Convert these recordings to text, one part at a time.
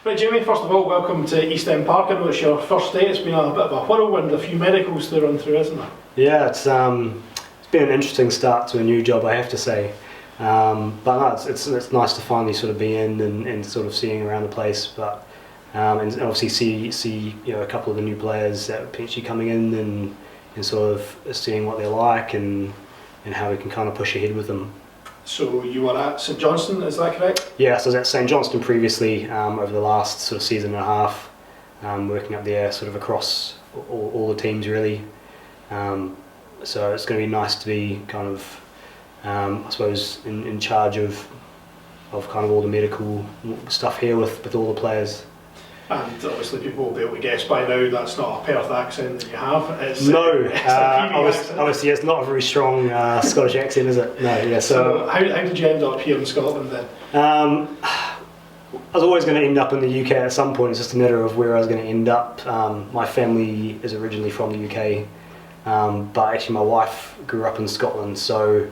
Right, Jamie, first of all, welcome to East End Park. I know it's your first day. It's been a bit of a whirlwind, a few medicals to run through, isn't there? Yeah, it's been an interesting start to a new job, I have to say. But no, it's nice to finally sort of be in and sort of seeing around the place. But and obviously see a couple of the new players that are potentially coming in and sort of seeing what they're like and how we can kind of push ahead with them. So you were at St Johnstone, is that correct? Yeah, so I was at St Johnstone previously over the last sort of season and a half, working up there sort of across all the teams really. So it's going to be nice to be kind of, I suppose, in charge of kind of all the medical stuff here with all the players. And obviously people will be able to guess by now that's not a Perth accent that you have. It's, no, it's a Kiwi accent. obviously it's not a very strong Scottish accent, is it? No, yeah. So how did you end up here in Scotland then? I was always going to end up in the UK at some point. It's just a matter of where I was going to end up. My family is originally from the UK, but actually my wife grew up in Scotland, so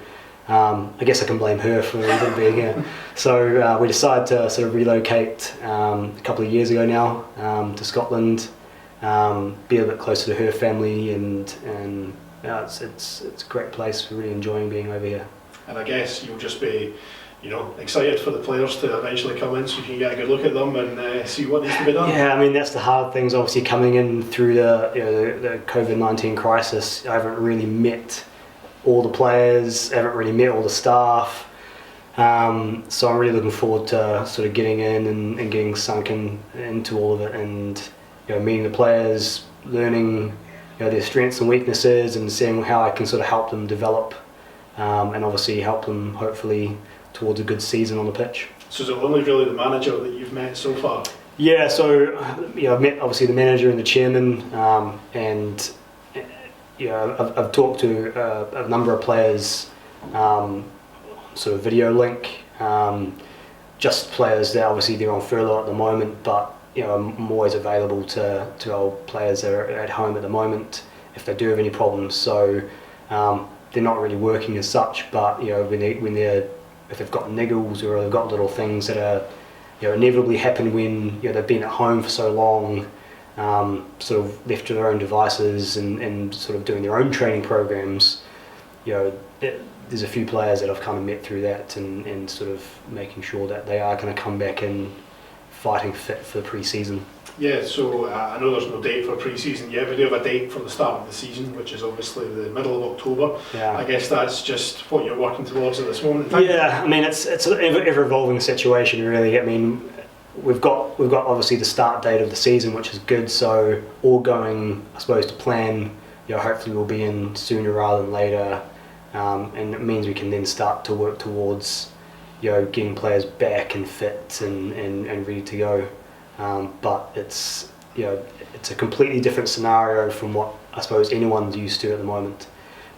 I guess I can blame her for even being here. So we decided to sort of relocate a couple of years ago now to Scotland, be a bit closer to her family, and it's a great place. We're really enjoying being over here. And I guess you'll just be, excited for the players to eventually come in so you can get a good look at them and see what needs to be done. Yeah, I mean that's the hard things. Obviously coming in through the COVID-19 crisis, I haven't really met all the players, haven't really met all the staff, so I'm really looking forward to sort of getting in and getting sunk into all of it, and meeting the players, learning their strengths and weaknesses, and seeing how I can sort of help them develop, and obviously help them hopefully towards a good season on the pitch. So is it only really the manager that you've met so far? Yeah, so I've met obviously the manager and the chairman, and I've talked to a number of players, sort of video link, just players that obviously they're on furlough at the moment, but I'm always available to our players that are at home at the moment if they do have any problems. So they're not really working as such, but if they've got niggles or they've got little things that are inevitably happen when they've been at home for so long, sort of left to their own devices and sort of doing their own training programs, there's a few players that I've kind of met through that and sort of making sure that they are going to come back in fighting fit for pre-season. Yeah, so I know there's no date for pre-season yet. We do have a date for the start of the season, which is obviously the middle of October. Yeah. I guess that's just what you're working towards at this moment in time. Yeah, I mean it's an ever-evolving situation really. I mean, We've got obviously the start date of the season, which is good. So all going, I suppose, to plan. Hopefully we'll be in sooner rather than later, and it means we can then start to work towards, getting players back and fit and ready to go. But it's a completely different scenario from what I suppose anyone's used to at the moment.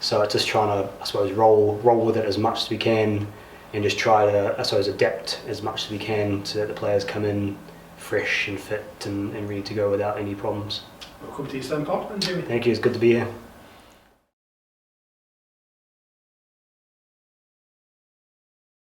So it's just trying to, I suppose, roll with it as much as we can, and just try to, I suppose, adapt as much as we can so that the players come in fresh and fit and ready to go without any problems. Welcome to East End Park then, Jamie. Thank you, it's good to be here.